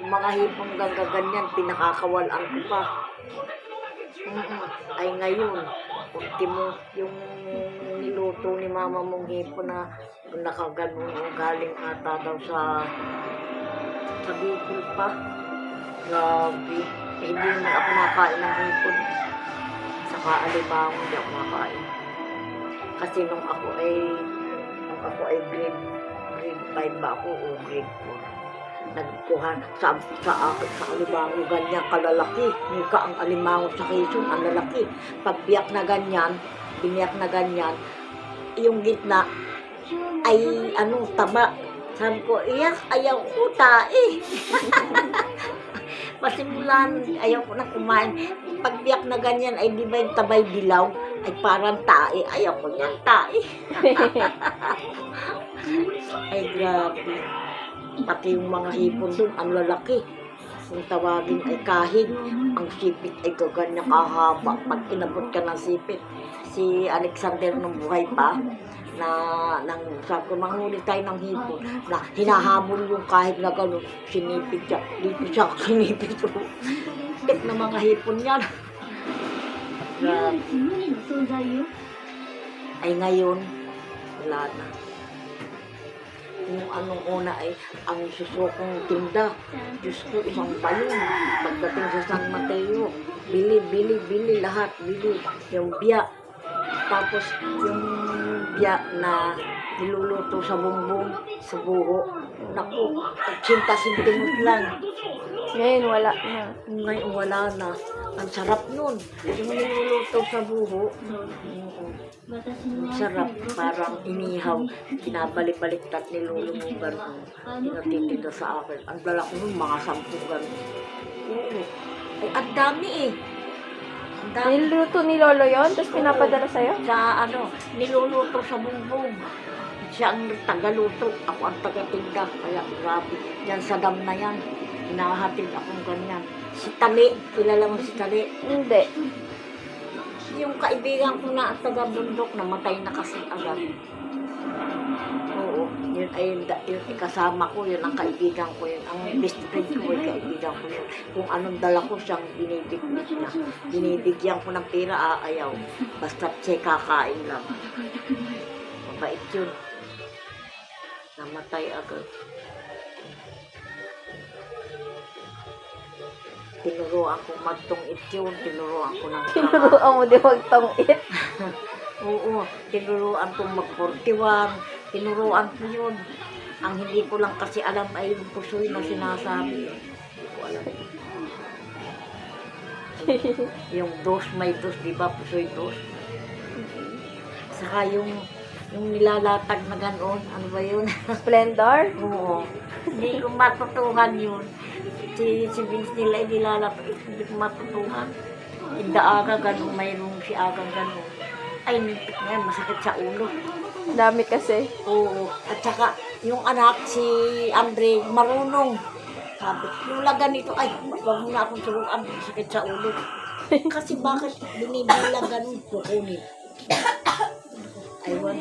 Yung mga hipong ganyan, pinakakawalan ko pa. Ay ngayon, ultimo, yung niluto ni mama mong hipon na nakaganon o galing ata daw sa Bicol pa. Grabe. Eh, hindi naman ako nakain ng hipon. Saka alimango, hindi ako nakain. Kasi nung ako ay grade 5 ba ako o grade 4. Nagkuhan sa alimango ganyan kalalaki. Mika ang alimango sa Quezon, ang lalaki. Pag biyak na ganyan, biniyak na ganyan, yung gitna ay taba. Sabi ko, iyak, ayaw ko tae. Masimulan, ayaw ko na kumain. Pag biyak na ganyan, ay di ba yung tabay dilaw? Ay parang tae. Ayaw ko niyan, tae. Ay grabe. Pati yung mga hipon dun, ang lalaki. Kung tawagin ay kahig, ang sipit ay kaganyan kahaba. Pag inabot ka ng sipit, si Alexander nung buhay pa, sabi ko, manghuli tayo ng hipon, na hinahabol yung kahig na gano'n, sinipit siya, dito siya sinipit ko. Tik na mga hipon yan. Ay ngayon, wala na. Yung anong una ay ang susukong tinda. Diyos ko, isang palong. Pagdating sa San Mateo, bili, lahat, bili. Yung biya. Tapos yung biya na niluluto sa bumbong, sa buho. Naku, 80 centimos lang. Ngayon, wala na. Ngayon wala na. Ang sarap nun. Yung niluluto sa buho, ang sarap. Parang inihaw. Kinabalik-baliktad nilulungugan ko. Tinatitida sa akin. Ang dala ko nun, mga 10 ganun. Oo. Ay, ang dami eh. Ang dami. Niluto ni Lolo yon, tapos pinapadala sa'yo? Sa niluluto sa bumbong. Siya ang tagaluto. Ako ang tagatinda. Kaya grabe. Yan sa dam na yan. Hinahatid akong ganyan. Si Tali. Kilala mo si Tali? Hindi. Yung kaibigan ko na taga-bundok, namatay na kasi agad. Oo. Yun ay yung kasama ko. Yun ang kaibigan ko. Yun ang best friend ko. Yung kaibigan ko yun. Kung anong dala ko siyang binibigyan na. Binibigyan ko ng pera, ayaw. Basta kakain lang. Mabait yun. Namatay agad. Tinuruan ko magtungit yun. Tinuruan ko ng Tinuruan mo di magtongit. Oo. Tinuruan ko mag-41. Tinuruan ko yun. Ang hindi ko lang kasi alam ay yung pusoy na sinasabi. Hindi ko alam. Yung dos, may dos, di ba? Pusoy dos. Saka yung nilalatag na gano'n. Ano ba yun? Splendor? Oo. Hindi ko matutuhan yun. Si Vince nila nilalatag. Hindi ko matutuhan. Inda aga gano'n. Mayroong si aga gano'n. Ay, nipit na yan. Masakit sa ulo. Dami kasi. Oo. At saka, yung anak, si Andre, marunong. Sabi, lula ganito, ay, wag mo na akong turuan. Masakit sa ulo. Kasi bakit binibilang gano'n? Kukunin. Aywan.